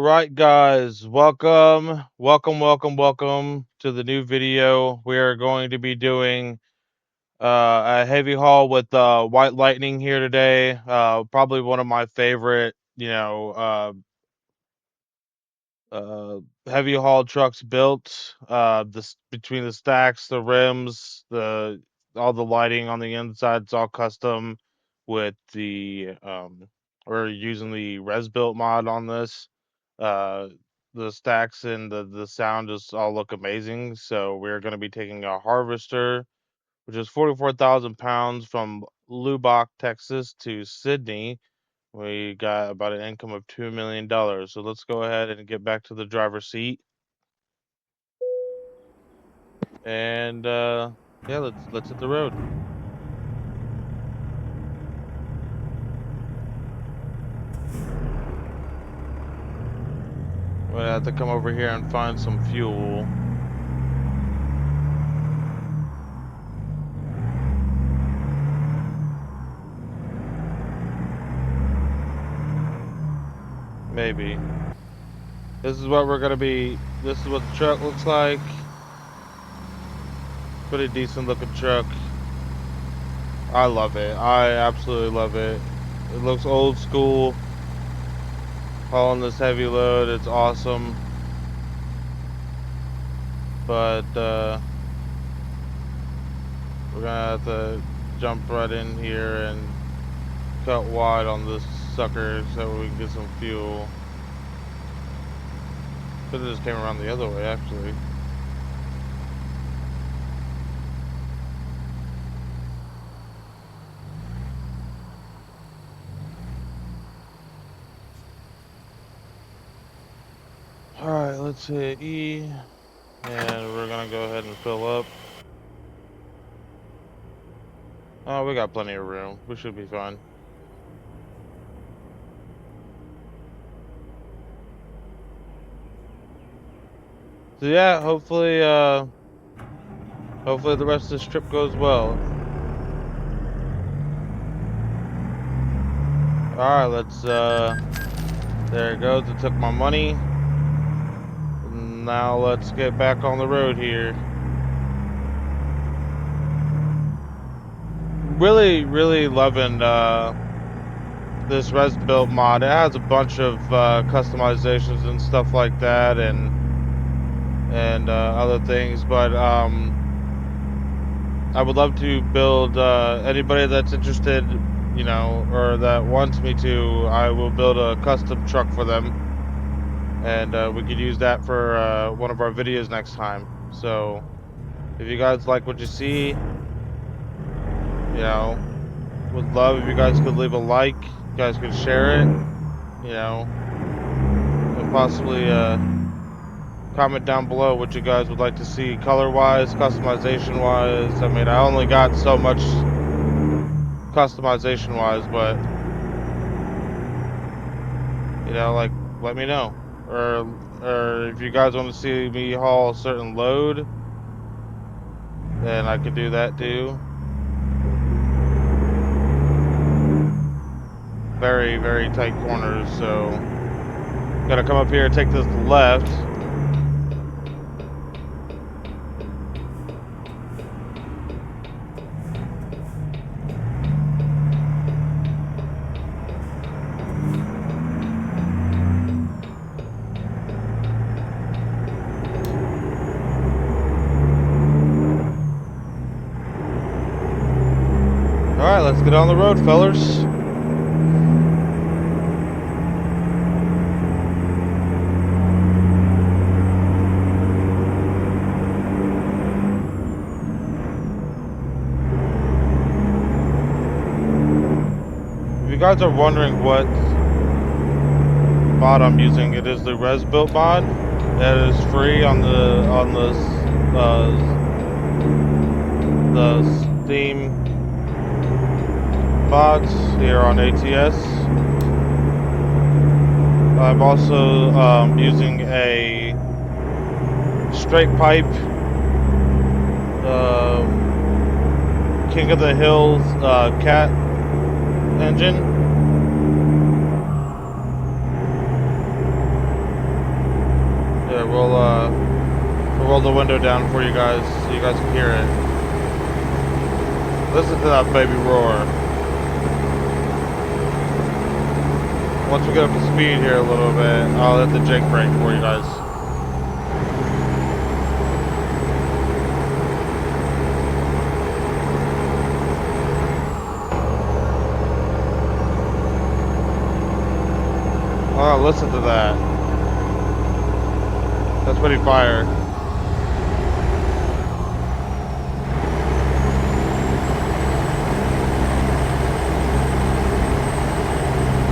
Right, guys, welcome to the new video. We are going to be doing a heavy haul with White Lightning here today. Probably one of my favorite, heavy haul trucks built. This between the stacks, the rims, the all the lighting on the inside, it's all custom with we're using the Rezbilt mod on this. Uh, the stacks and the sound just all look amazing. So we're going to be taking a Harvester, which is 44,000 pounds from Lubbock, Texas to Sydney. We got about an income of $2 million. So let's go ahead and get back to the driver's seat. And yeah, let's hit the road. We're gonna have to come over here and find some fuel. Maybe. This is what this is what the truck looks like. Pretty decent looking truck. I love it. I absolutely love it. It looks old school. Hauling this heavy load, it's awesome. But we're gonna have to jump right in here and cut wide on this sucker so we can get some fuel. Could have just came around the other way, actually. Alright, let's hit E, and we're gonna go ahead and fill up. Oh, we got plenty of room. We should be fine. So yeah, hopefully the rest of this trip goes well. Alright, let's there it goes. It took my money. Now let's get back on the road here. Really loving this Rezbilt mod. It has a bunch of customizations and stuff like that, and other things. But I would love to build. Anybody that's interested, or that wants me to, I will build a custom truck for them, and we could use that for one of our videos next time. So if you guys like what you see, would love if you guys could leave a like, you guys could share it, and possibly comment down below what you guys would like to see color-wise, customization-wise. I mean, I only got so much customization-wise, but like, let me know. Or if you guys want to see me haul a certain load, then I could do that too. Very tight corners, so gotta come up here and take this left. Alright, let's get on the road, fellers. If you guys are wondering what mod I'm using, it is the Rezbilt mod. That is free on the Steam mods here on ATS. I'm also using a straight pipe King of the Hills cat engine. we'll roll the window down for you guys so you guys can hear it. Listen to that baby roar. Once we get up to speed here a little bit, I'll hit the jake brake for you guys. Oh, listen to that. That's pretty fire.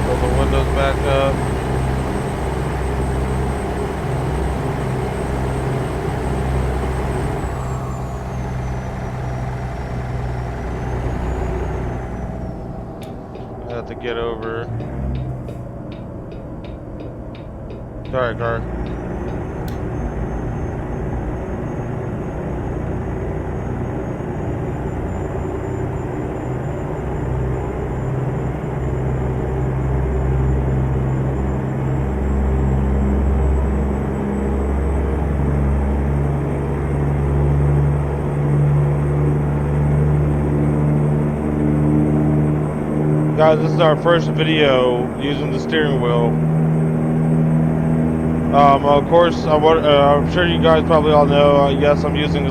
Pull the windows back up. I have to get over. Sorry, car. Guys, this is our first video using the steering wheel. Of course, I'm sure you guys probably all know, yes, I'm using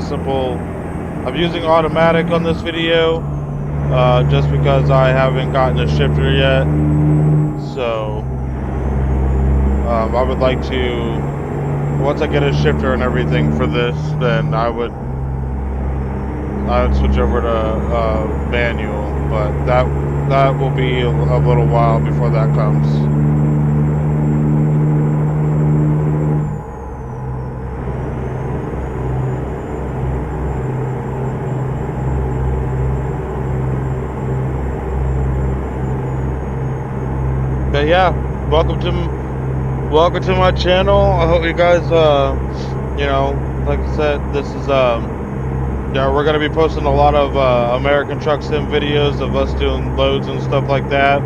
automatic on this video, just because I haven't gotten a shifter yet. So, I would like to, once I get a shifter and everything for this, then I would switch over to manual, but that will be a little while before that comes. But yeah, welcome to my channel. I hope you guys, you know, like I said, this is yeah, we're gonna be posting a lot of American Truck Sim videos of us doing loads and stuff like that.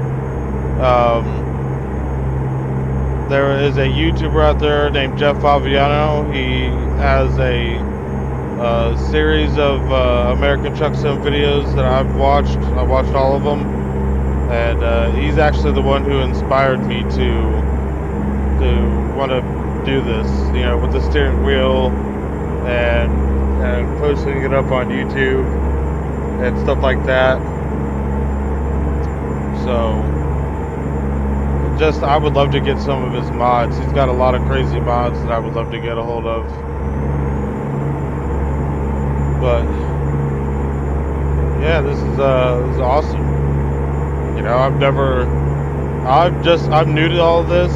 There is a YouTuber out there named Jeff Faviano. He has a series of American Truck Sim videos that I've watched. I watched all of them. And he's actually the one who inspired me to want to do this, you know, with the steering wheel and posting it up on YouTube and stuff like that. So, I would love to get some of his mods. He's got a lot of crazy mods that I would love to get a hold of. But yeah, this is awesome. You know, I'm new to all of this,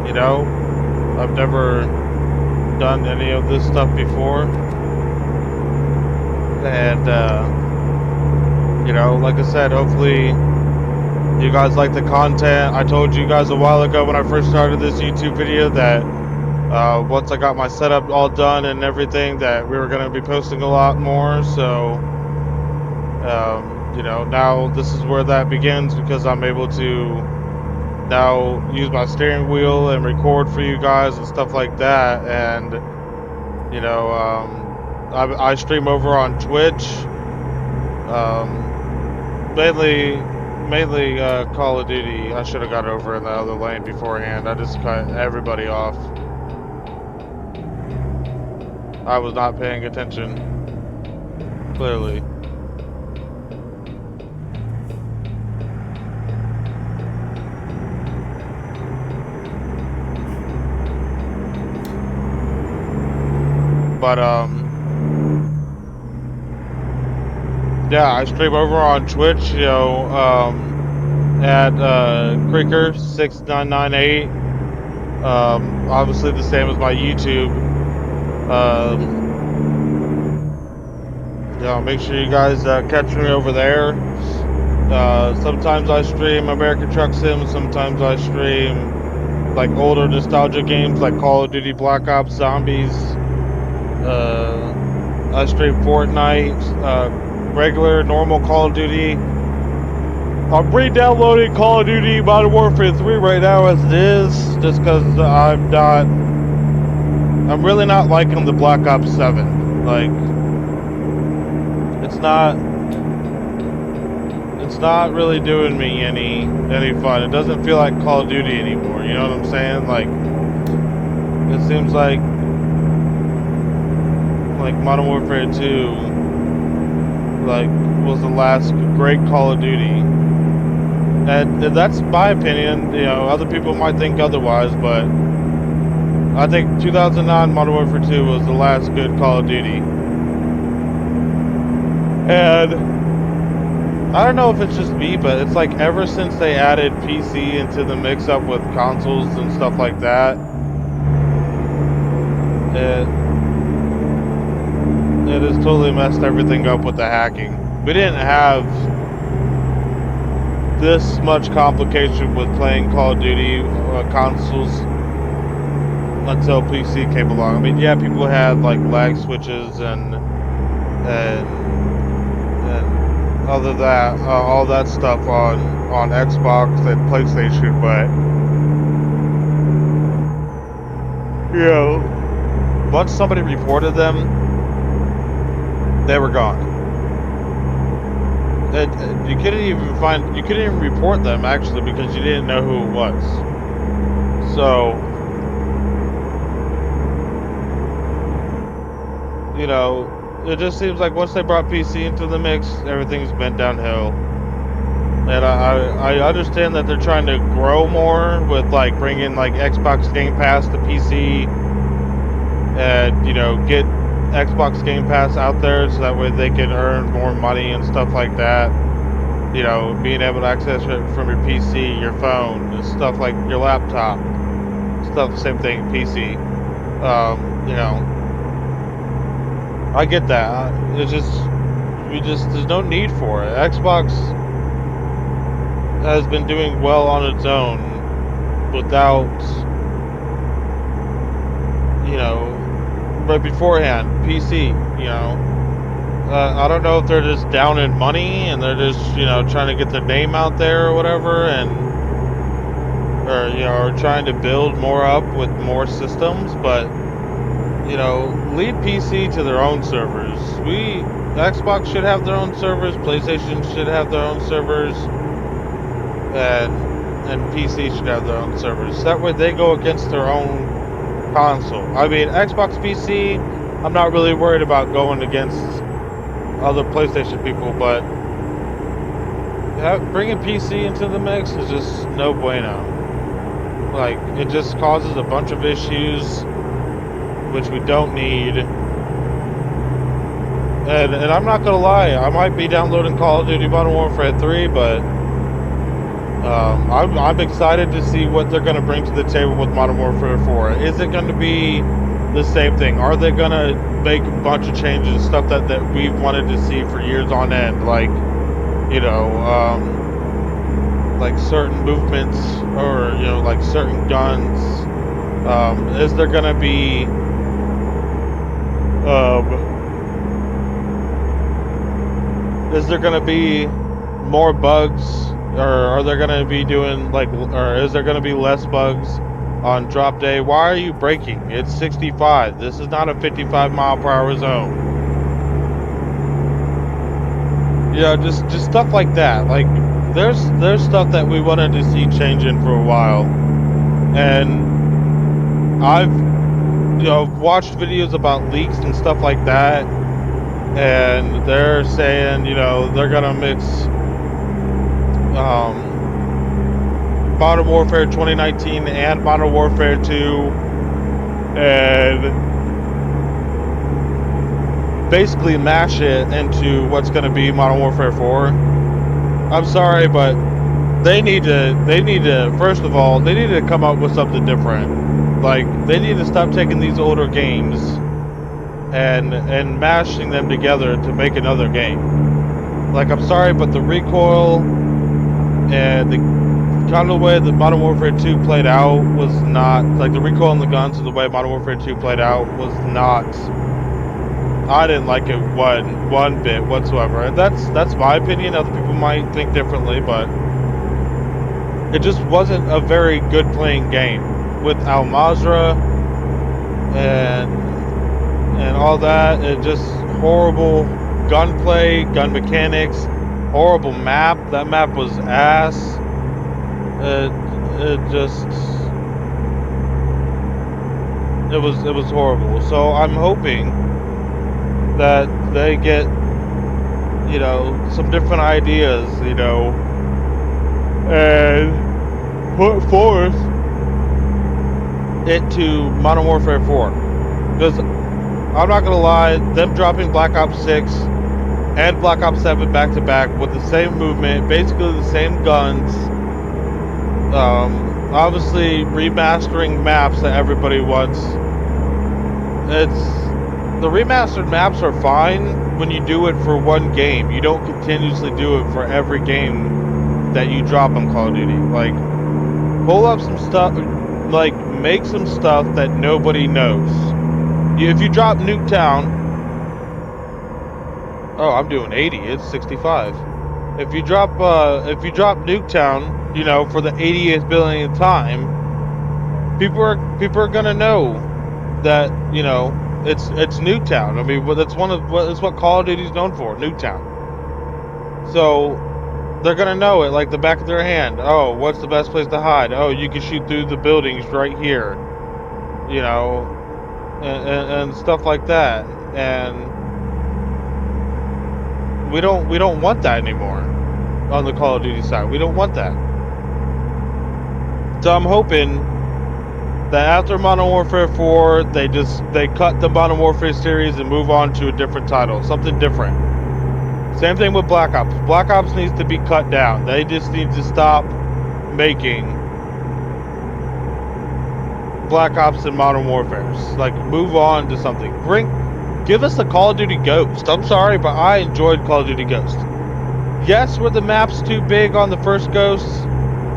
you know, I've never done any of this stuff before, and, you know, like I said, hopefully you guys like the content. I told you guys a while ago when I first started this YouTube video that, once I got my setup all done and everything, that we were going to be posting a lot more, so, you know, now this is where that begins, because I'm able to now use my steering wheel and record for you guys and stuff like that. And, you know, I stream over on Twitch, mainly Call of Duty. I should have got over in the other lane beforehand. I just cut everybody off. I was not paying attention, clearly. But, yeah, I stream over on Twitch, you know, at, Creeker6998. Obviously the same as my YouTube. You know, make sure you guys, catch me over there. Sometimes I stream American Truck Sim, sometimes I stream, like, older nostalgia games like Call of Duty Black Ops Zombies. I stream Fortnite, regular, normal Call of Duty. I'm re-downloading Call of Duty Modern Warfare 3 right now as it is, just because I'm not I'm really not liking the Black Ops 7. Like, it's not really doing me any fun. It doesn't feel like Call of Duty anymore. You know what I'm saying? Like, it seems like Modern Warfare 2 like was the last great Call of Duty. And that's my opinion. You know, other people might think otherwise, but I think 2009 Modern Warfare 2 was the last good Call of Duty. And I don't know if it's just me, but it's like ever since they added PC into the mix-up with consoles and stuff like that, it has totally messed everything up with the hacking. We didn't have this much complication with playing Call of Duty consoles until PC came along. I mean, yeah, people had like lag switches and other that all that stuff on Xbox and PlayStation, but you know, once somebody reported them, they were gone. And you couldn't even report them actually because you didn't know who it was. So, you know, it just seems like once they brought PC into the mix, everything's been downhill. And I understand that they're trying to grow more with like bringing like Xbox Game Pass to PC, and you know, get Xbox Game Pass out there so that way they can earn more money and stuff like that. You know, being able to access it from your PC, your phone, stuff like your laptop, stuff, same thing, PC. You know, I get that. It's just, there's no need for it. Xbox has been doing well on its own without, you know, but beforehand, PC, you know. I don't know if they're just down in money and they're just, you know, trying to get their name out there or whatever, or you know, or trying to build more up with more systems, but you know, leave PC to their own servers. Xbox should have their own servers, PlayStation should have their own servers, and PC should have their own servers. That way they go against their own console. I mean, Xbox PC, I'm not really worried about going against other PlayStation people, but bringing PC into the mix is just no bueno. Like, it just causes a bunch of issues which we don't need. And I'm not gonna lie, I might be downloading Call of Duty Modern Warfare 3, but I'm excited to see what they're gonna bring to the table with Modern Warfare 4. Is it gonna be the same thing? Are they gonna make a bunch of changes, stuff that we've wanted to see for years on end, like, you know, like certain movements, or you know, like certain guns? Is there gonna be more bugs, or are they gonna be doing like, or is there gonna be less bugs on drop day? Why are you braking? It's 65. This is not a 55-mile-per-hour zone. Yeah, just stuff like that. Like, there's stuff that we wanted to see changing for a while, and I've, you know, watched videos about leaks and stuff like that, and they're saying, you know, they're gonna mix Modern Warfare 2019 and Modern Warfare 2, and basically mash it into what's going to be Modern Warfare 4. I'm sorry, but they need to, first of all, they need to come up with something different. Like, they need to stop taking these older games and mashing them together to make another game. Like, I'm sorry, but the recoil and the kind of the way that Modern Warfare 2 played out was not, like, the recoil on the guns and the way Modern Warfare 2 played out was not, I didn't like it one bit whatsoever. And that's my opinion. Other people might think differently, but it just wasn't a very good playing game. With Al Mazrah and all that. It just horrible gunplay, gun mechanics, horrible map. That map was ass. It just it was horrible. So I'm hoping that they get, you know, some different ideas, you know, and put forth it to Modern Warfare 4. Because I'm not gonna lie, them dropping Black Ops 6 and Black Ops 7 back to back with the same movement, basically the same guns, obviously remastering maps that everybody wants. It's the remastered maps are fine when you do it for one game. You don't continuously do it for every game that you drop on Call of Duty. Like, pull up some stuff, like make some stuff that nobody knows. If you drop Nuketown, oh, I'm doing 80. It's 65. If you drop Nuketown, you know, for the 80th billionth time, people are gonna know that, you know, it's Nuketown. I mean, that's what Call of Duty's known for, Nuketown. So they're gonna know it like the back of their hand. Oh, what's the best place to hide? Oh, you can shoot through the buildings right here, you know, and stuff like that. And we don't want that anymore on the Call of Duty side. We don't want that. So I'm hoping that after Modern Warfare 4, they cut the Modern Warfare series and move on to a different title, something different. Same thing with Black Ops. Black Ops needs to be cut down. They just need to stop making Black Ops and Modern Warfares. Like, move on to something. Give us a Call of Duty Ghost. I'm sorry, but I enjoyed Call of Duty Ghost. Yes, were the maps too big on the first Ghosts?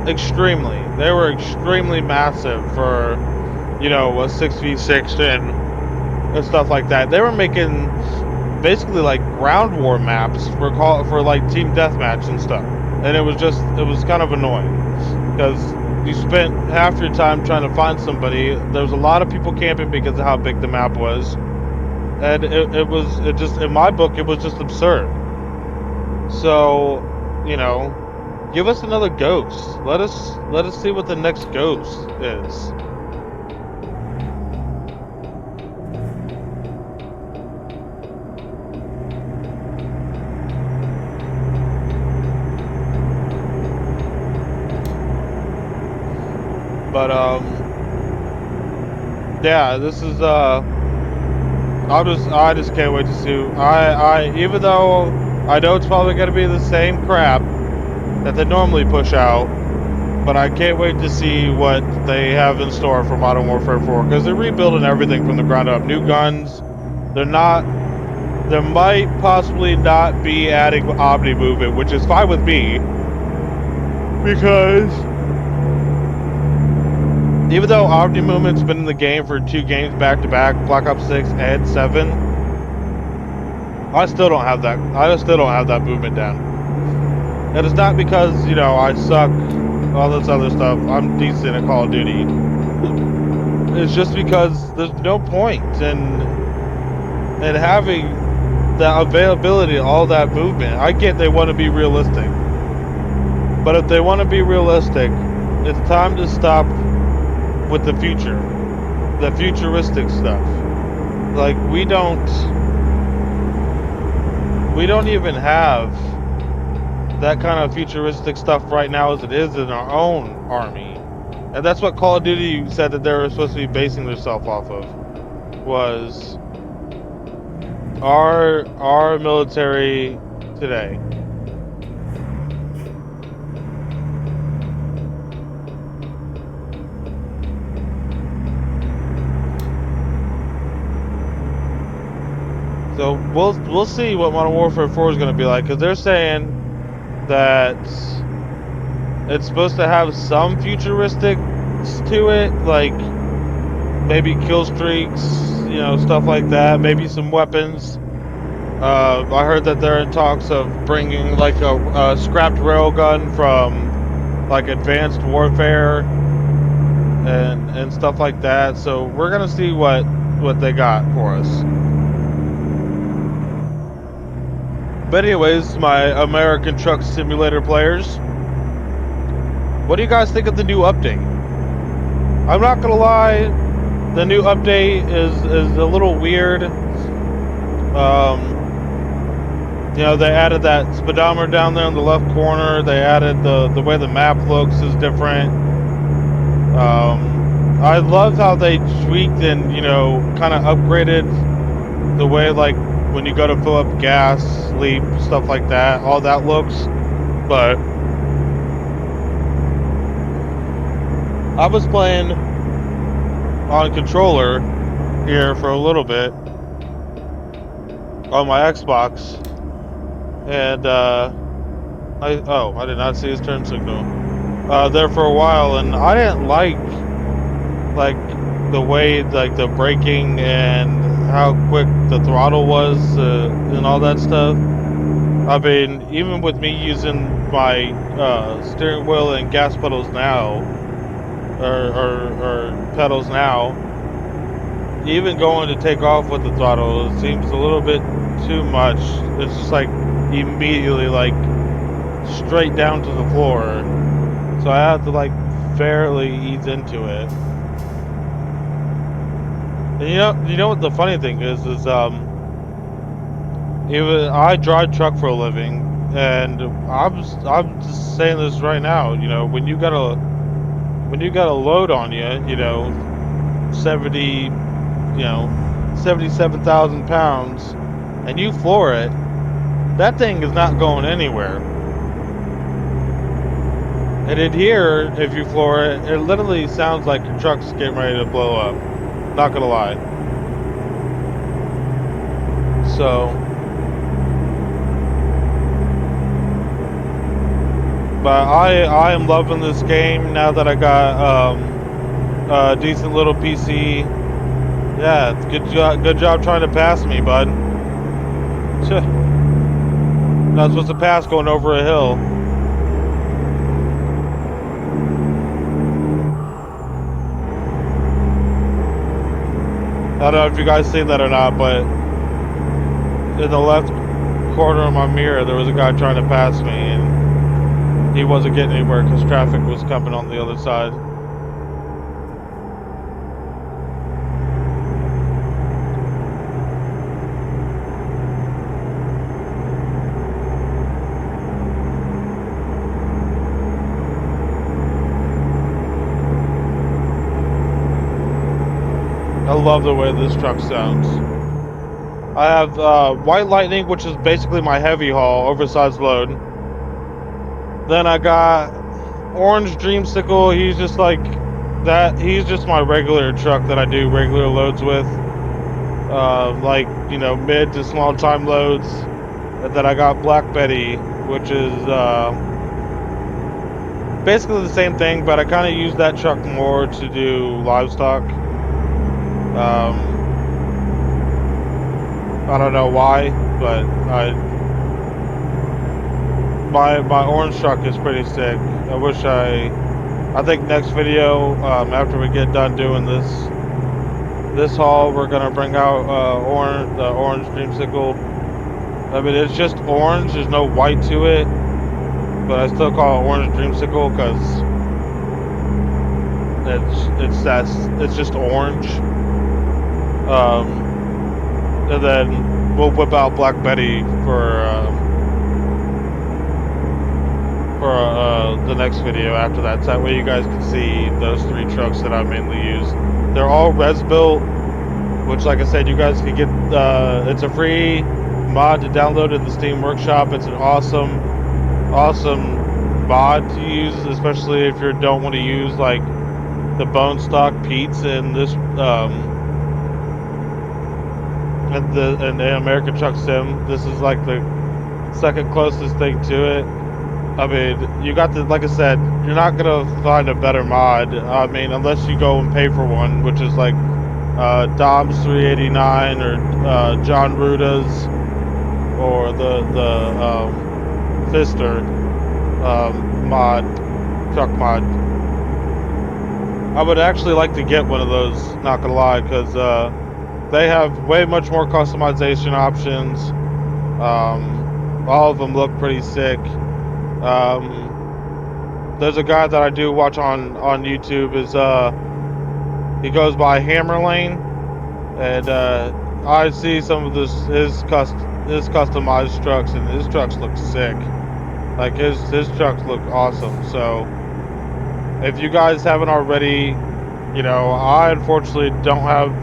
Extremely. They were extremely massive for, you know, a 6v6 and stuff like that. They were making basically like ground war maps for like team deathmatch and stuff. And it was kind of annoying because you spent half your time trying to find somebody. There was a lot of people camping because of how big the map was. And it just, in my book, it was just absurd. So, you know, give us another Ghost. Let us see what the next Ghost is. But yeah, this is I just can't wait to see. Even though I know it's probably gonna be the same crap that they normally push out, but I can't wait to see what they have in store for Modern Warfare 4, because they're rebuilding everything from the ground up. New guns. There might possibly not be adding Omni movement, which is fine with me, because even though Omni movement's been in the game for 2 games back to back, Black Ops 6 and 7, I still don't have that. I still don't have that movement down. And it's not because, you know, I suck, all this other stuff. I'm decent at Call of Duty. It's just because there's no point in having the availability of all that movement. I get they want to be realistic, but if they want to be realistic, it's time to stop with the futuristic stuff. Like, we don't even have that kind of futuristic stuff right now as it is in our own army. And that's what Call of Duty said that they were supposed to be basing themselves off of, was our military today. So we'll see what Modern Warfare 4 is going to be like, because they're saying that it's supposed to have some futuristic to it, like maybe kill streaks, you know, stuff like that, maybe some weapons. I heard that they're in talks of bringing like a scrapped railgun from like Advanced Warfare and stuff like that. So we're gonna see what what they got for us. But anyways, my American Truck Simulator players, what do you guys think of the new update? I'm not gonna lie, the new update is a little weird. You know, they added that speedometer down there in the left corner. They added the way the map looks is different. I love how they tweaked and, you know, kind of upgraded the way, like, when you go to fill up gas, sleep, stuff like that, all that looks. But I was playing on controller here for a little bit on my Xbox, and I did not see his turn signal there for a while, and I didn't like the way, like, the braking and how quick the throttle was and all that stuff. I mean, even with me using my steering wheel and gas pedals now, or pedals now, even going to take off with the throttle, it seems a little bit too much. It's just like immediately, like, straight down to the floor. So I have to, like, fairly ease into it. And you know what the funny thing is even I drive truck for a living, and I'm just saying this right now. You know, when you got a load on you, you know, 77,000 pounds, and you floor it, that thing is not going anywhere. And in here, if you floor it, it literally sounds like your truck's getting ready to blow up. Not gonna lie. So, but I am loving this game now that I got a decent little PC. Yeah, good job trying to pass me, bud. Not supposed to pass going over a hill. I don't know if you guys seen that or not, but in the left corner of my mirror, there was a guy trying to pass me, and he wasn't getting anywhere because traffic was coming on the other side. I love the way this truck sounds. I have White Lightning, which is basically my heavy haul, oversized load. Then I got Orange Dreamsicle. He's just like that. He's just my regular truck that I do regular loads with. Like, you know, mid to small time loads. And then I got Black Betty, which is basically the same thing, but I kind of use that truck more to do livestock. I don't know why, but my orange truck is pretty sick. I wish I think next video, after we get done doing this haul, we're gonna bring out the orange Dreamsicle. I mean, it's just orange. There's no white to it, but I still call it orange Dreamsicle because it's just orange. And then we'll whip out Black Betty for the next video after that. So that way you guys can see those three trucks that I mainly use. They're all Rezbilt, which, like I said, you guys can get. It's a free mod to download in the Steam Workshop. It's an awesome mod to use, especially if you don't want to use like the bone stock Pete's in this in the American Truck Sim. This is like the second closest thing to it. I mean, you got the, like I said, you're not gonna find a better mod. I mean, unless you go and pay for one, which is like Dom's 389 or John Ruda's or the Fister truck mod. I would actually like to get one of those, not gonna lie, because they have way much more customization options. All of them look pretty sick. There's a guy that I do watch on YouTube. He goes by Hammer Lane, and I see some of his customized trucks, and his trucks look sick. Like his trucks look awesome. So if you guys haven't already, I unfortunately don't have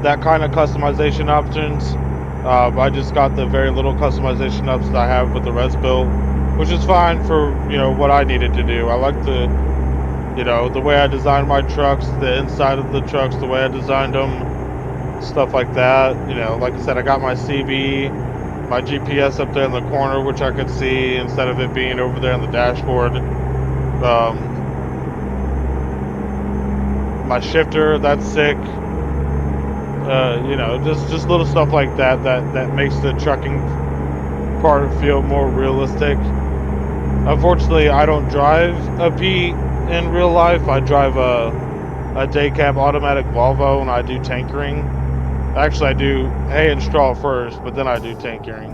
that kind of customization options. I just got the very little customization options I have with the Rezbilt, which is fine for what I needed to do. I like the the way I designed my trucks, the inside of the trucks, the way I designed them, stuff like that. Like I said, I got my CB, my GPS up there in the corner, which I could see instead of it being over there on the dashboard. My shifter, that's sick. Just little stuff like that makes the trucking part feel more realistic. Unfortunately, I don't drive a P in real life. I drive a day cab automatic Volvo, and I do tankering. Actually, I do hay and straw first, but then I do tankering.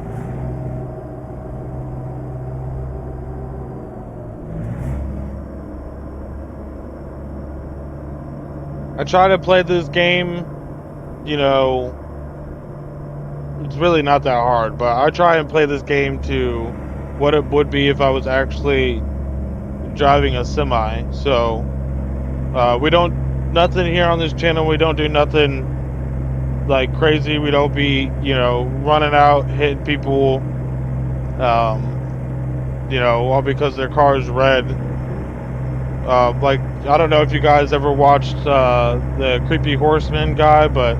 I try to play this game, it's really not that hard, but I try and play this game to what it would be if I was actually driving a semi. So we don't nothing here on this channel. We don't do nothing like crazy. We don't be running out hitting people, all because their car is red. Like I don't know if you guys ever watched the Creepy Horseman guy, but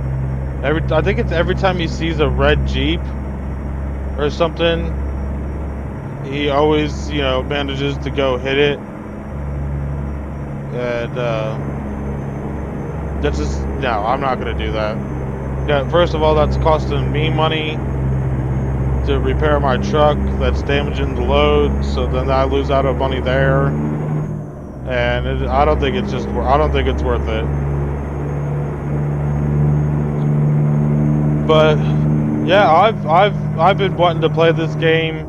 I think it's every time he sees a red Jeep or something, he always manages to go hit it. And that's just no, I'm not gonna do that. Yeah, first of all, that's costing me money to repair my truck. That's damaging the load, so then I lose out on money there. And I don't think it's worth it. But yeah, I've been wanting to play this game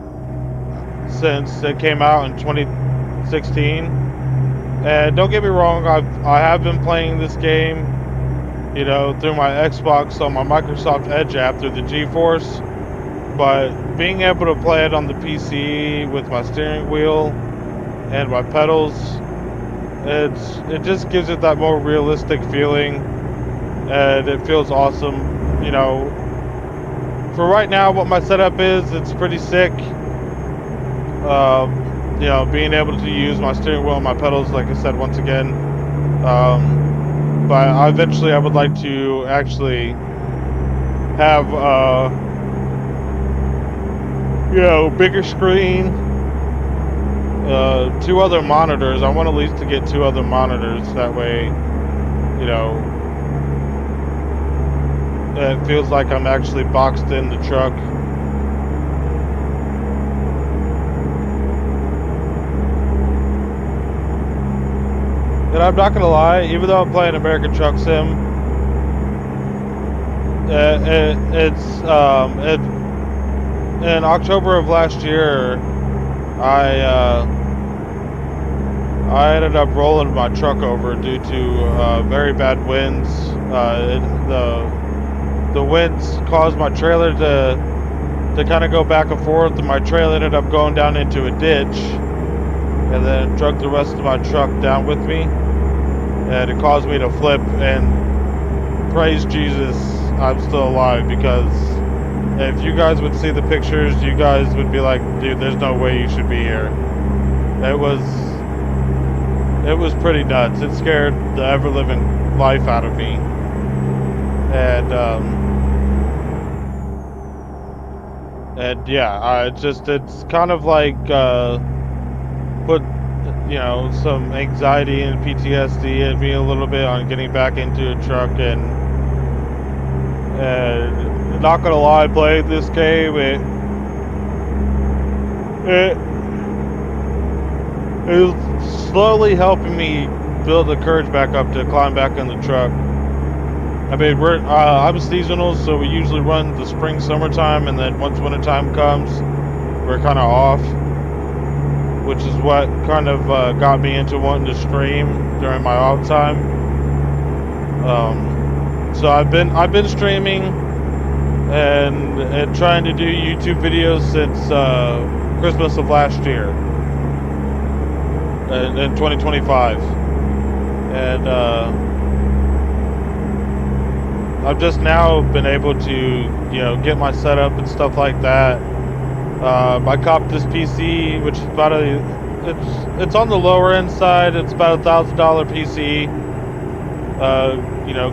since it came out in 2016. And don't get me wrong, I have been playing this game, through my Xbox on my Microsoft Edge app through the GeForce. But being able to play it on the PC with my steering wheel and my pedals, it just gives it that more realistic feeling, and it feels awesome. For right now, what my setup is, it's pretty sick. Being able to use my steering wheel and my pedals, like I said, once again. But eventually I would like to actually have, bigger screen, 2 other monitors. I want at least to get 2 other monitors. That way, it feels like I'm actually boxed in the truck. And I'm not gonna lie, even though I'm playing American Truck Sim, in October of last year, I ended up rolling my truck over due to very bad winds. The winds caused my trailer to kind of go back and forth, and my trailer ended up going down into a ditch, and then dragged the rest of my truck down with me, and it caused me to flip. And praise Jesus, I'm still alive, because if you guys would see the pictures, you guys would be like, dude, there's no way you should be here. It was pretty nuts. It scared the ever-living life out of me. And yeah, it's kind of like put some anxiety and PTSD in me a little bit on getting back into a truck. And not gonna lie, playing this game, it is slowly helping me build the courage back up to climb back in the truck. I mean, I'm seasonal, so we usually run the spring, summertime, and then once wintertime comes, we're kind of off, which is what kind of got me into wanting to stream during my off time. So I've been streaming and trying to do YouTube videos since Christmas of last year, in 2025, and I've just now been able to get my setup and stuff like that. I copped this PC, which is it's on the lower end side. It's about $1,000 PC,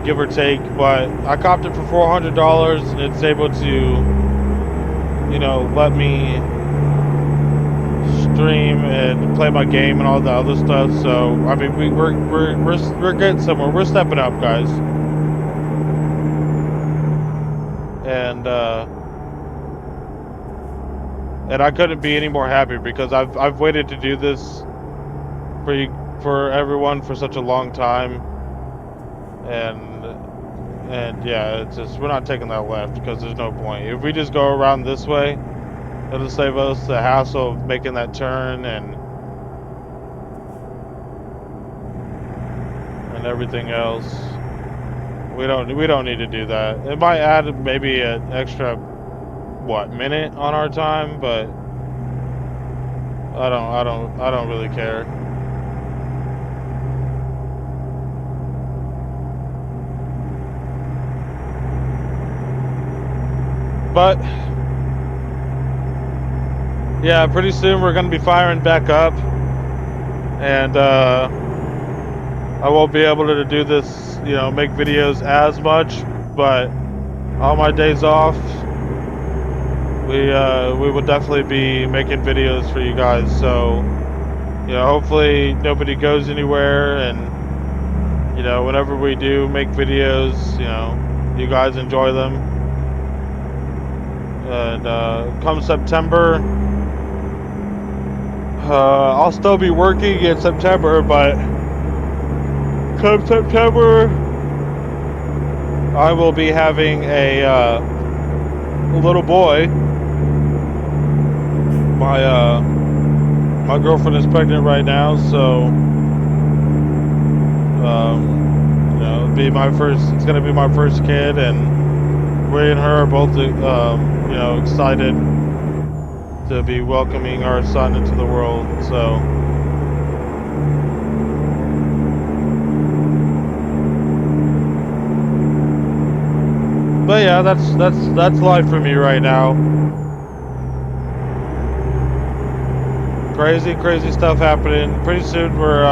give or take. But I copped it for $400, and it's able to, let me stream and play my game and all the other stuff. So I mean, we're getting somewhere. We're stepping up, guys, and I couldn't be any more happy because I've waited to do this for everyone for such a long time, and yeah, it's just we're not taking that left because there's no point. If we just go around this way, it'll save us the hassle of making that turn and everything else. We don't need to do that. It might add maybe an extra minute on our time, but I don't really care. But yeah, pretty soon we're gonna be firing back up, and I won't be able to do this, make videos as much, but all my days off, we will definitely be making videos for you guys. So, hopefully nobody goes anywhere, and whenever we do make videos, you guys enjoy them. And come September, I'll still be working in September, but come September, I will be having a little boy. My girlfriend is pregnant right now, so it's gonna be my first kid, and we and her are both excited to be welcoming our son into the world. So but yeah, that's life for me right now. Crazy stuff happening. Pretty soon we're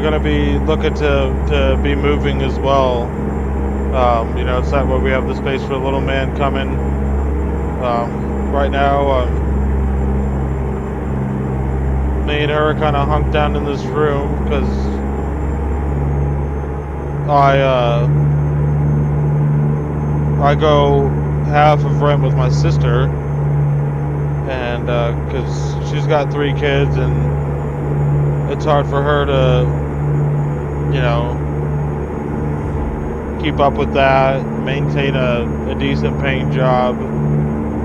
gonna be looking to be moving as well. It's that way we have the space for a little man coming. Right now, me and her are kind of hunked down in this room because I go half of rent with my sister, and because she's got 3 kids, and it's hard for her to keep up with that, maintain a decent paying job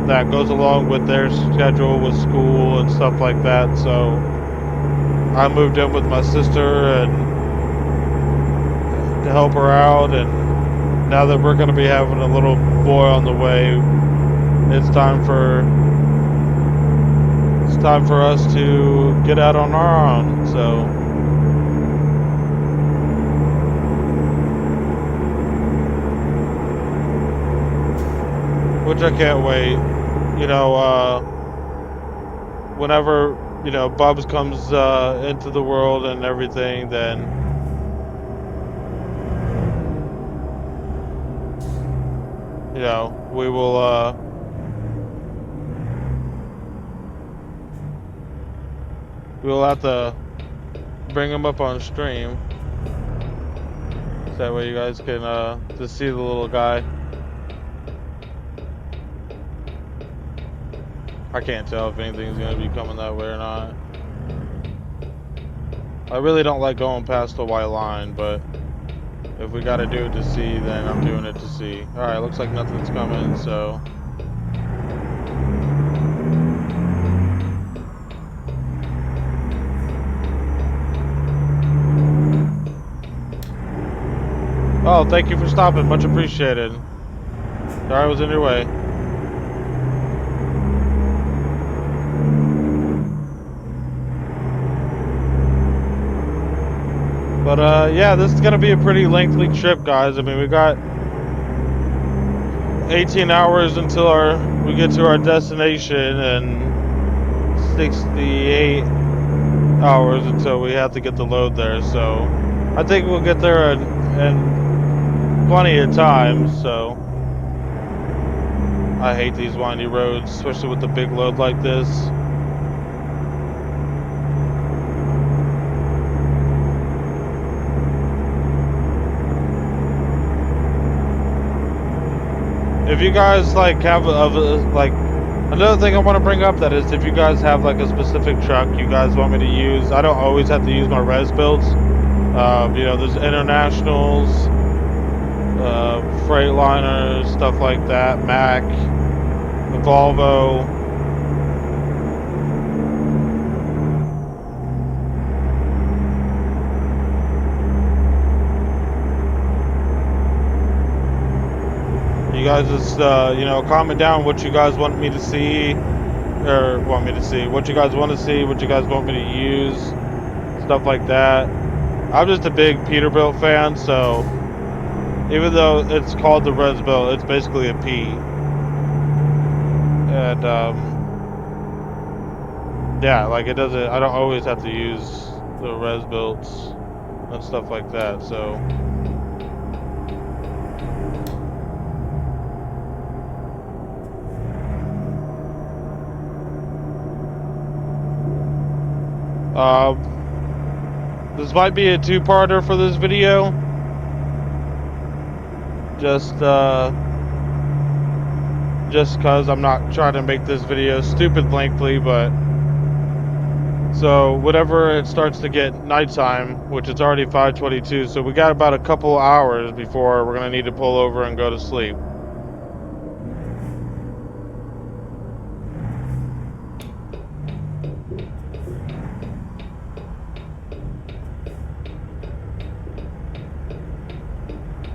that goes along with their schedule with school and stuff like that. So I moved in with my sister and to help her out, and now that we're going to be having a little boy on the way, it's time for us to get out on our own. So which I can't wait. Whenever Bubs comes into the world and everything, then we will have to bring him up on stream, so that way you guys can just see the little guy. I can't tell if anything's gonna be coming that way or not. I really don't like going past the white line, but If we gotta do it to see, then I'm doing it to see. Alright, looks like nothing's coming, so... Oh, thank you for stopping. Much appreciated. Sorry I was in your way. But, yeah, this is gonna be a pretty lengthy trip, guys. I mean, we got 18 hours until we get to our destination, and 68 hours until we have to get the load there. So, I think we'll get there in plenty of time, so... I hate these windy roads, especially with a big load like this. If you guys like have like another thing I want to bring up, that is, if you guys have like a specific truck you guys want me to use, I don't always have to use my Rezbilts. You know, there's Internationals, Freightliners, stuff like that, Mac, Volvo. You guys just, you know, comment down what you guys want me to see, or what you guys want to see, what you guys want me to use, stuff like that. I'm just a big Peterbilt fan, so even though it's called the Rezbilt, it's basically a P. And, yeah, like it doesn't, I don't always have to use the Rezbilts and stuff like that, so... This might be a two-parter for this video. Just cause I'm not trying to make this video stupid lengthy, but... So, whenever it starts to get nighttime, which it's already 5:22, so we got about a couple hours before we're gonna need to pull over and go to sleep.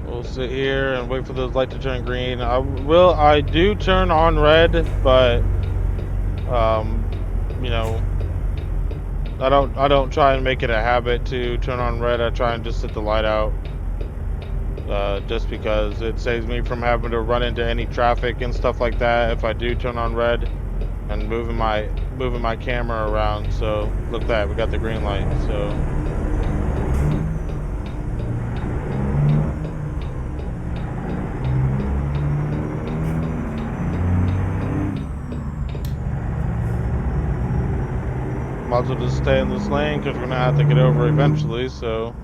We'll sit here and wait for the light to turn green. I do turn on red, but you know, I don't try and make it a habit to turn on red. I try and just sit the light out, just because it saves me from having to run into any traffic and stuff like that if I do turn on red and moving my camera around. So look at that, we got the green light. So. Might as well just stay in this lane because we're gonna have to get over eventually, so.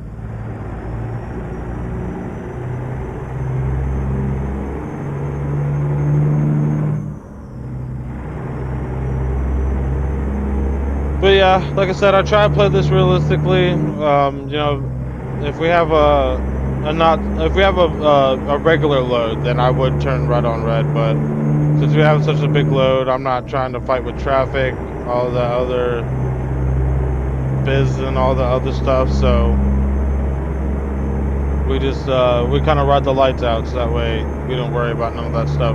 But yeah, like I said, I try to play this realistically. You know, if we have a regular load, then I would turn red on red. But since we have such a big load, I'm not trying to fight with traffic, all the other biz and all the other stuff. So we just we kind of ride the lights out, so that way we don't worry about none of that stuff.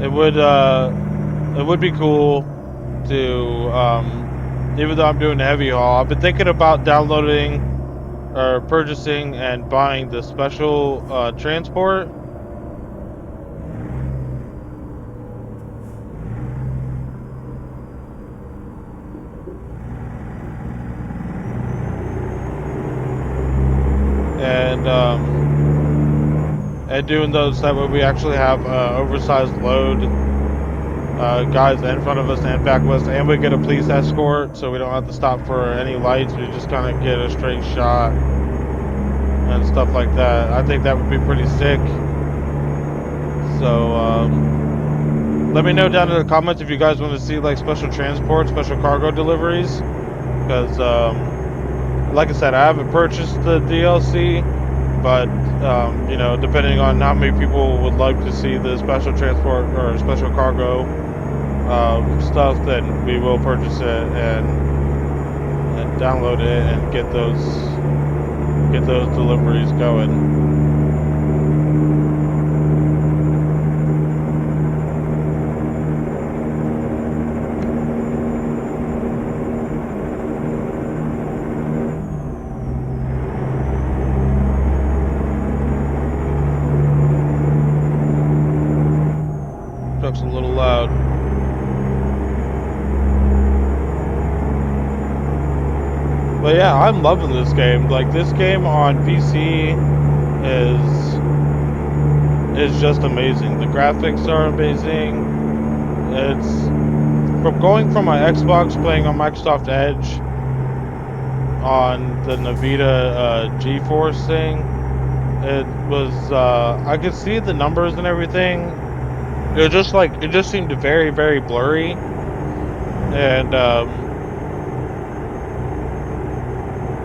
It would be cool to, even though I'm doing the heavy haul, I've been thinking about downloading or purchasing and buying the special transport. And doing those, that way we actually have oversized load guys in front of us and back of us, and we get a police escort, so we don't have to stop for any lights. We just kind of get a straight shot and stuff like that. I think that would be pretty sick. So let me know down in the comments if you guys want to see like special transport, special cargo deliveries, because like I said, I haven't purchased the DLC, but you know, depending on how many people would like to see the special transport or special cargo stuff, then we will purchase it and download it and get those deliveries going. Truck's a little loud. But yeah, I'm loving this game. Like, this game on PC is just amazing. The graphics are amazing. It's from going from my Xbox playing on Microsoft Edge on the Nvidia GeForce thing. It was I could see the numbers and everything. It was just like, it just seemed very, very blurry. And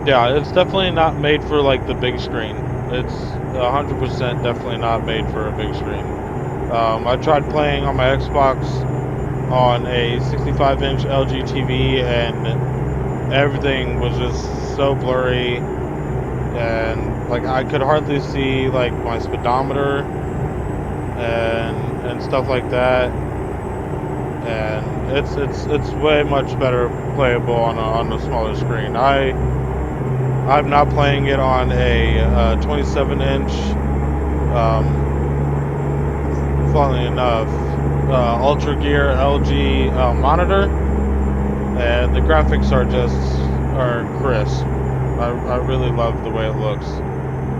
yeah, it's definitely not made for like the big screen. It's 100% definitely not made for a big screen. I tried playing on my Xbox on a 65-inch LG TV, and everything was just so blurry, and like I could hardly see like my speedometer and stuff like that. And it's way much better playable on a smaller screen. I'm not playing it on a 27-inch, funnily enough, Ultra Gear LG monitor, and the graphics are crisp. I really love the way it looks.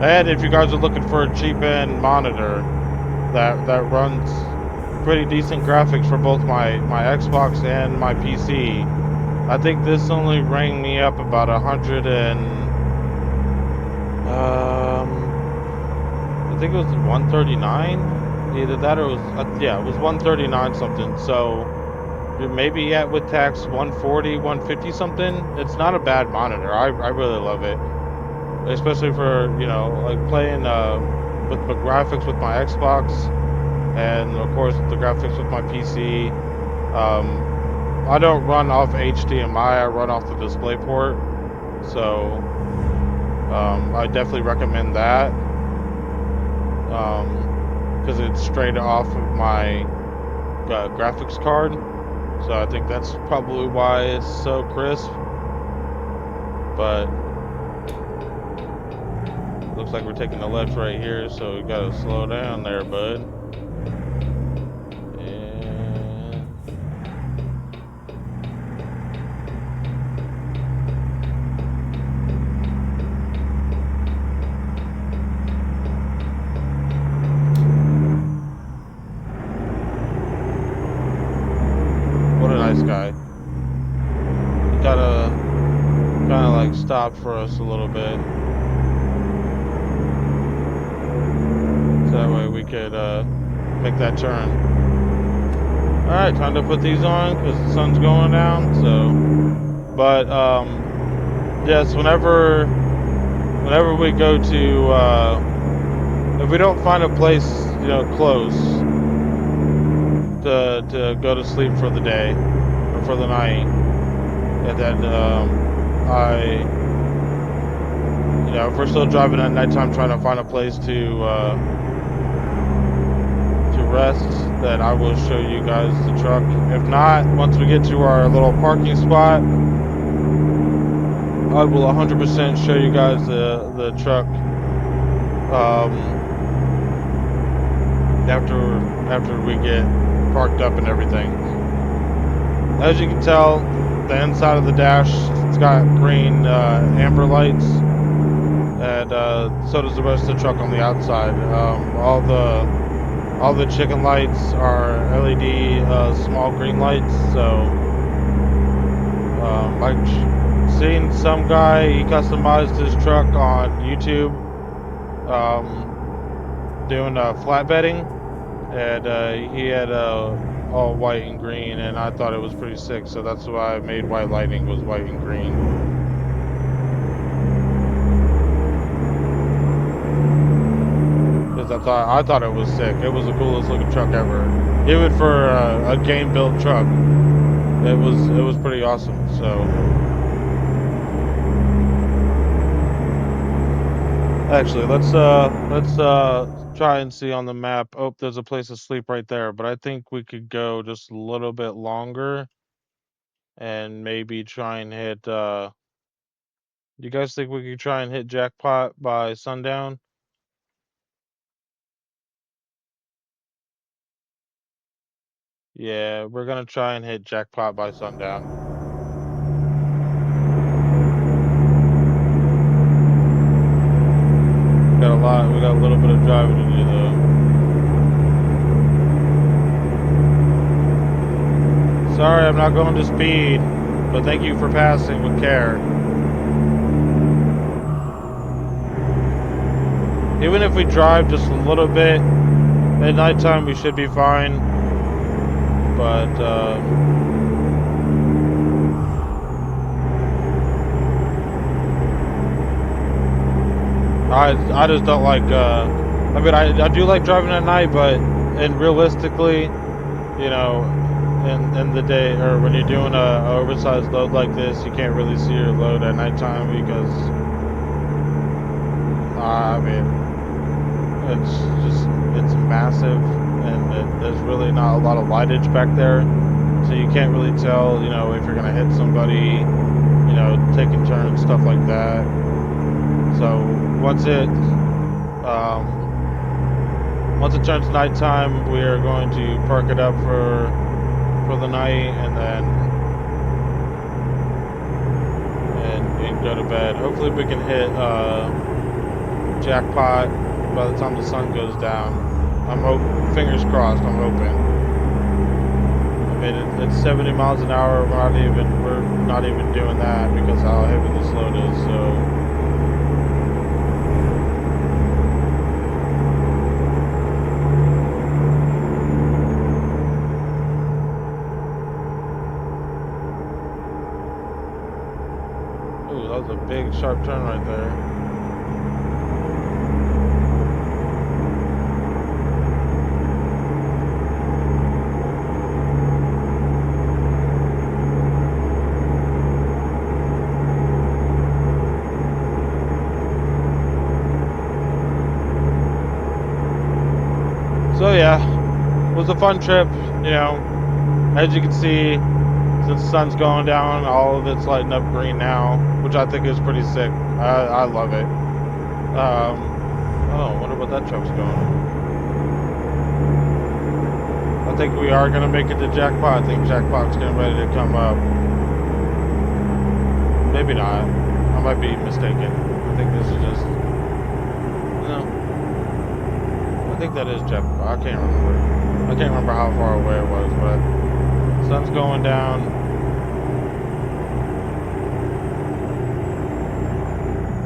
And if you guys are looking for a cheap end monitor that runs pretty decent graphics for both my Xbox and my PC, I think this only rang me up about 100 and I think it was 139. Either that or it was yeah, it was 139 something. So maybe at with tax 140, 150 something. It's not a bad monitor. I really love it, especially for, you know, like playing with the graphics with my Xbox, and of course the graphics with my PC. I don't run off HDMI. I run off the DisplayPort. So I definitely recommend that, because it's straight off of my graphics card. So I think that's probably why it's so crisp. But looks like we're taking the left right here, so we gotta slow down there, bud. And what a nice guy. He gotta kind of like stop for us a little bit, so that way we could make that turn. Alright, time to put these on because the sun's going down. So, but yes, whenever we go to if we don't find a place, you know, close to go to sleep for the day or for the night, and then you know, if we're still driving at nighttime trying to find a place to rest, then I will show you guys the truck. If not, once we get to our little parking spot, I will 100% show you guys the truck after we get parked up and everything. As you can tell, the inside of the dash, it's got green amber lights, and so does the rest of the truck on the outside. All the chicken lights are LED small green lights. So I've seen some guy, he customized his truck on YouTube, doing flatbedding, and he had all white and green, and I thought it was pretty sick, so that's why I made White Lightning was white and green. I thought it was sick. It was the coolest looking truck ever, even for a game built truck. It was pretty awesome. So actually, let's try and see on the map. Oh, there's a place to sleep right there, but I think we could go just a little bit longer and maybe try and hit. Do you guys think we could try and hit jackpot by sundown? Yeah, we're gonna try and hit jackpot by sundown. We got a little bit of driving to do though. Sorry, I'm not going to speed, but thank you for passing with care. Even if we drive just a little bit, at nighttime we should be fine. But, I just don't like, I mean, I do like driving at night, but, and realistically, you know, in the day, or when you're doing a oversized load like this, you can't really see your load at nighttime because, I mean, it's massive, and there's really not a lot of lightage back there, so you can't really tell, you know, if you're gonna hit somebody, you know, taking turns, stuff like that. So once it turns nighttime, we are going to park it up for the night, and then and go to bed. Hopefully we can hit jackpot by the time the sun goes down. Fingers crossed, I'm hoping. I mean, it's 70 miles an hour. We're not even doing that because of how heavy this load is. So. Ooh, that was a big sharp turn right there. So yeah, it was a fun trip, you know. As you can see, since the sun's going down, all of it's lighting up green now, which I think is pretty sick. I love it. Oh, I wonder what that truck's going. I think we are gonna make it to jackpot. I think jackpot's getting ready to come up. Maybe not. I might be mistaken. I think this is just. No. I think that is jackpot. I can't remember. I can't remember how far away it was, but sun's going down.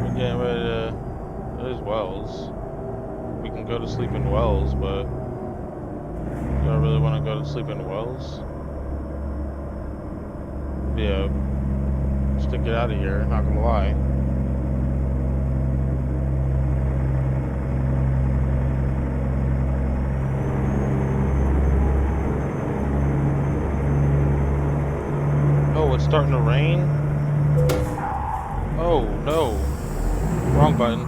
We're getting ready to. There's Wells. We can go to sleep in Wells, but do I really want to go to sleep in Wells? Yeah. Just to get out of here, not gonna lie. Oh, it's starting to rain? Oh, no. Wrong button.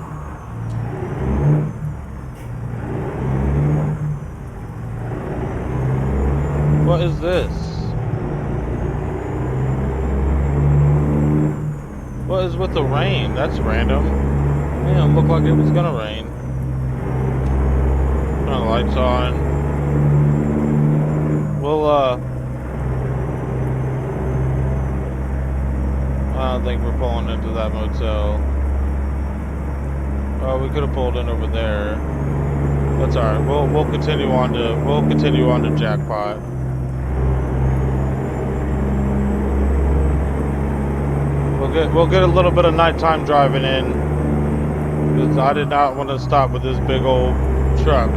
What is this? What is with the rain? That's random. Yeah, it looked like it was gonna rain. Turn the lights on. We'll, I don't think we're pulling into that motel. Oh, we could have pulled in over there. That's alright. We'll continue on to jackpot. We'll get a little bit of nighttime driving in, because I did not want to stop with this big old truck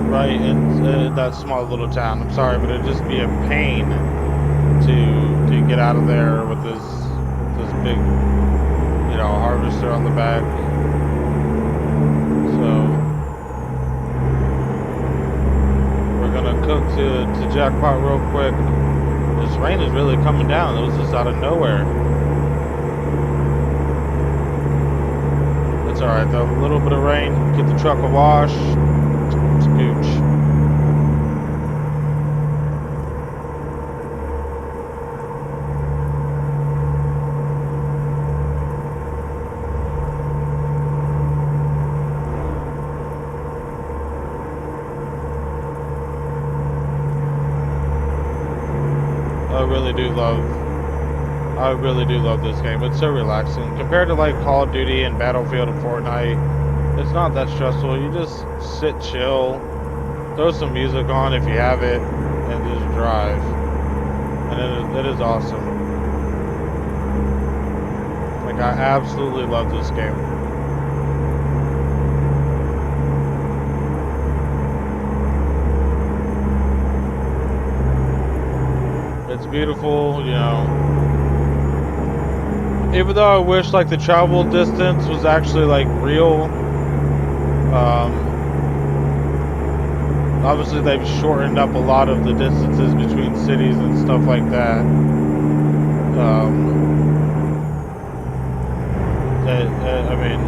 right in that small little town. I'm sorry, but it'd just be a pain to get out of there with this big, you know, harvester on the back. to Jackpot real quick. This rain is really coming down. It was just out of nowhere. It's alright though. A little bit of rain, get the truck a wash. Scooch. I really do love this game. It's so relaxing. Compared to like Call of Duty and Battlefield and Fortnite, it's not that stressful. You just sit chill, throw some music on if you have it, and just drive. And it is awesome. Like, I absolutely love this game. It's beautiful, you know. Even though I wish like the travel distance was actually like real, obviously they've shortened up a lot of the distances between cities and stuff like that. I mean,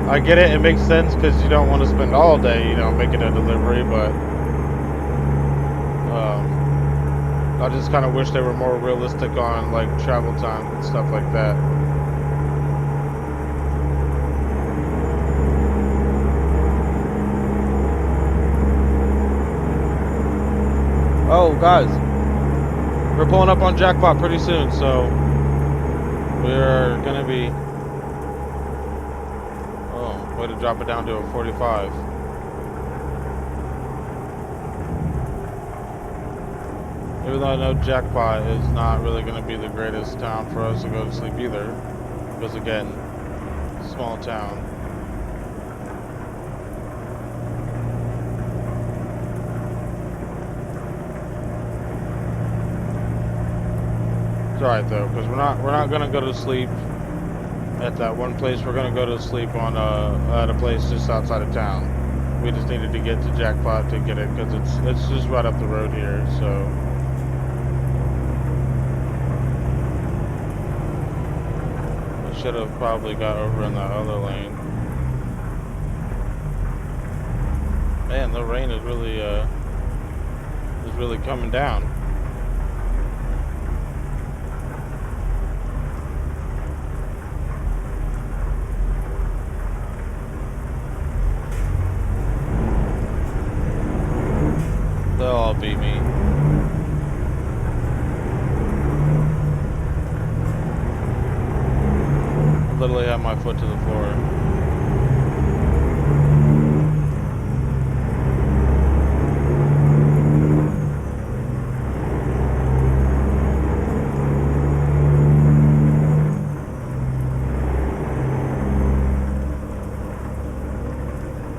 I get it, it makes sense because you don't want to spend all day, you know, making a delivery, but I just kind of wish they were more realistic on like travel time and stuff like that. Oh, guys, we're pulling up on Jackpot pretty soon, so we're gonna be. Oh, way to drop it down to a 45. Even though I know Jackpot is not really going to be the greatest town for us to go to sleep either. Because again, small town. It's alright though, because we're not going to go to sleep at that one place. We're going to go to sleep on at a place just outside of town. We just needed to get to Jackpot to get it because it's just right up the road here, so. Should have probably got over in that other lane. Man, the rain is really coming down. They'll all beat me. Literally have my foot to the floor.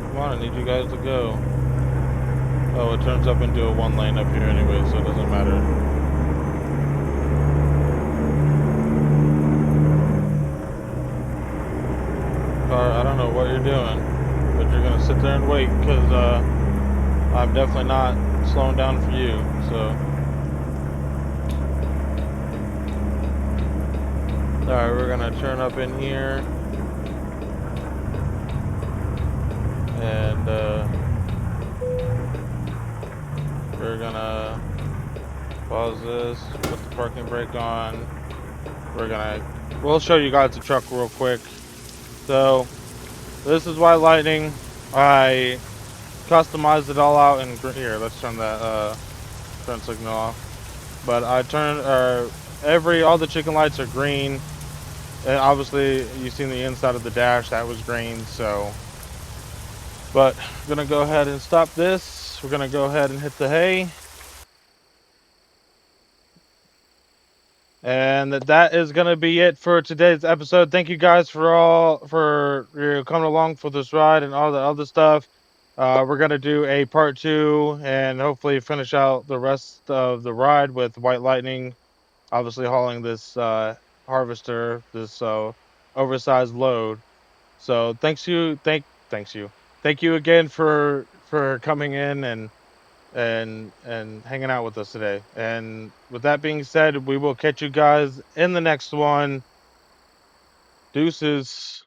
Come on, I need you guys to go. Oh, it turns up into a one lane up here anyway, so it doesn't matter. I don't know what you're doing, but you're gonna sit there and wait because I'm definitely not slowing down for you. So, all right, we're gonna turn up in here, and we're gonna pause this, put the parking brake on. We'll show you guys the truck real quick. So, this is White Lightning. I customized it all out in here. Let's turn that turn signal off. But I turned all the chicken lights are green. And obviously, you've seen the inside of the dash, that was green. So, but I'm gonna go ahead and stop this. We're gonna go ahead and hit the hay. And that is going to be it for today's episode. Thank you guys for coming along for this ride and all the other stuff. We're going to do a part 2 and hopefully finish out the rest of the ride with White Lightning, obviously hauling this harvester, this oversized load. So thank you again for coming in and and hanging out with us today. And with that being said, we will catch you guys in the next one. Deuces.